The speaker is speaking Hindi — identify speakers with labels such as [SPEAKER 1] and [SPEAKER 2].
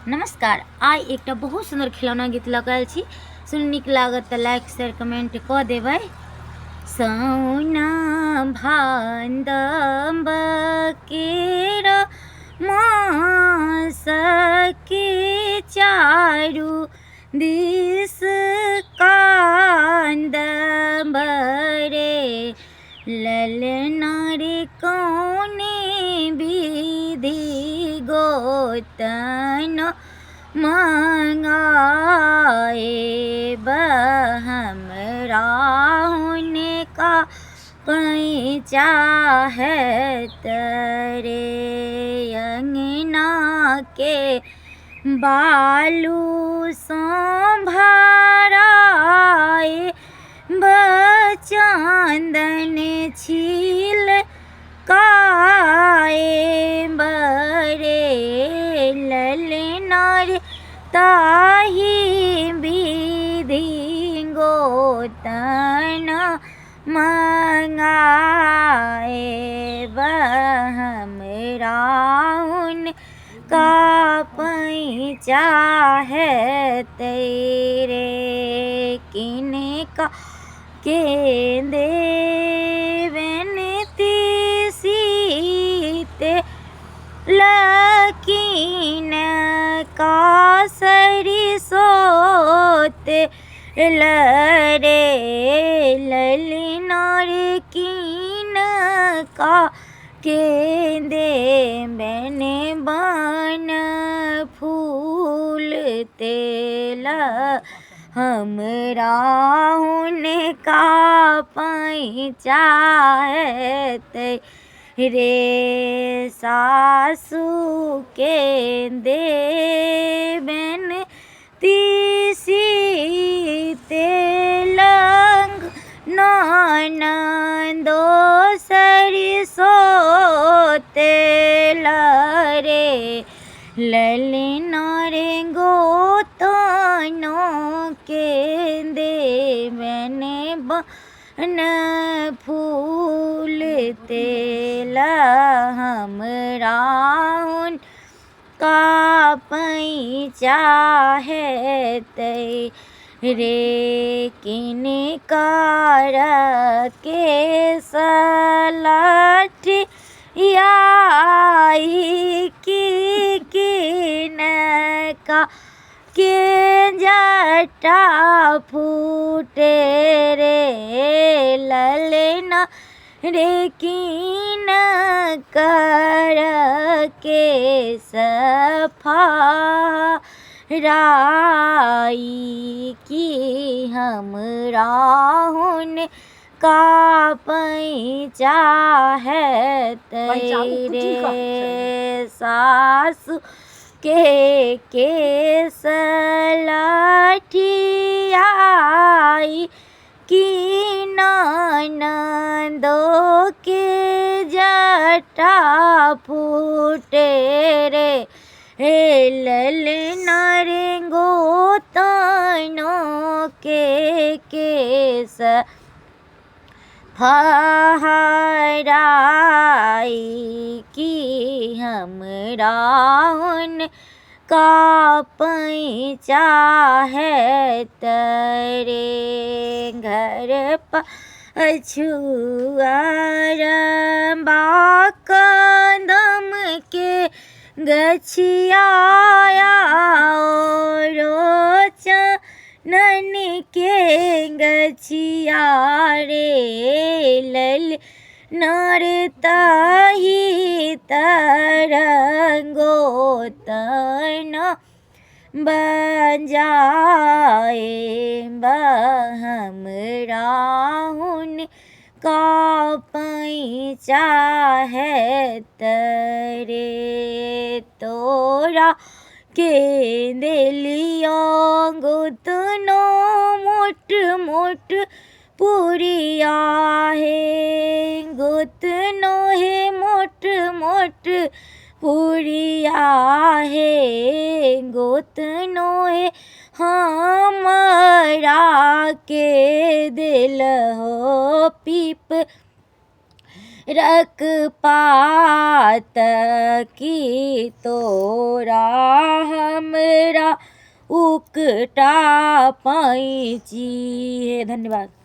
[SPEAKER 1] नमस्कार। आई एक बहुत सुंदर खिलौना गीत लगाल छी। सुन निक लागत तो लाइक शेयर कमेंट क देबै। सौना भांदम बकेर मास के चारू दिस कांदम बरे ललना रे कौने विधि गोतन मंगाए हमरा का कहीं चाहे तरे अंगना के बालू संभाराए बचंदन छील काए बरे ललनार ताही विधि गोतन मंगाए हमरा का पैचा है तेरे किने का के देवन सीते लकीन का सरिसोते लरे ललनार कीन का के दे मैंने बन फूल तेला हमरा का पैचा है रे सासू के देवन तीसी तेलंग ननदो सरिसो तेल रे ललना रे गोतनो के देवन बन फूल तेला हमरा का पैचा है रे किने कार के सलाठ याई किन का के जटा फूटे रे ललना रे कीन कर के सफा राई की हमरा का पैचा है तेरे सासु के सलाठियाई की ननदो के जटा फूटे रे ललना रे गोतनो के केस फहराई की हमरा का पैचा है तरे घर पछुआर बाकदम के गछिया रोच नन के गछिया रे लल नर ताही तरंगो तन बजाए हमरा का पैचा है तरे तोरा के दिलिया गुतनो मोट मोट पुरिया है गुतनो है मोट मोट पुरिया है गुतनो है हमरा के दिल हो पीप रखपात की तोरा हम मेरा उकटा पैची है। धन्यवाद।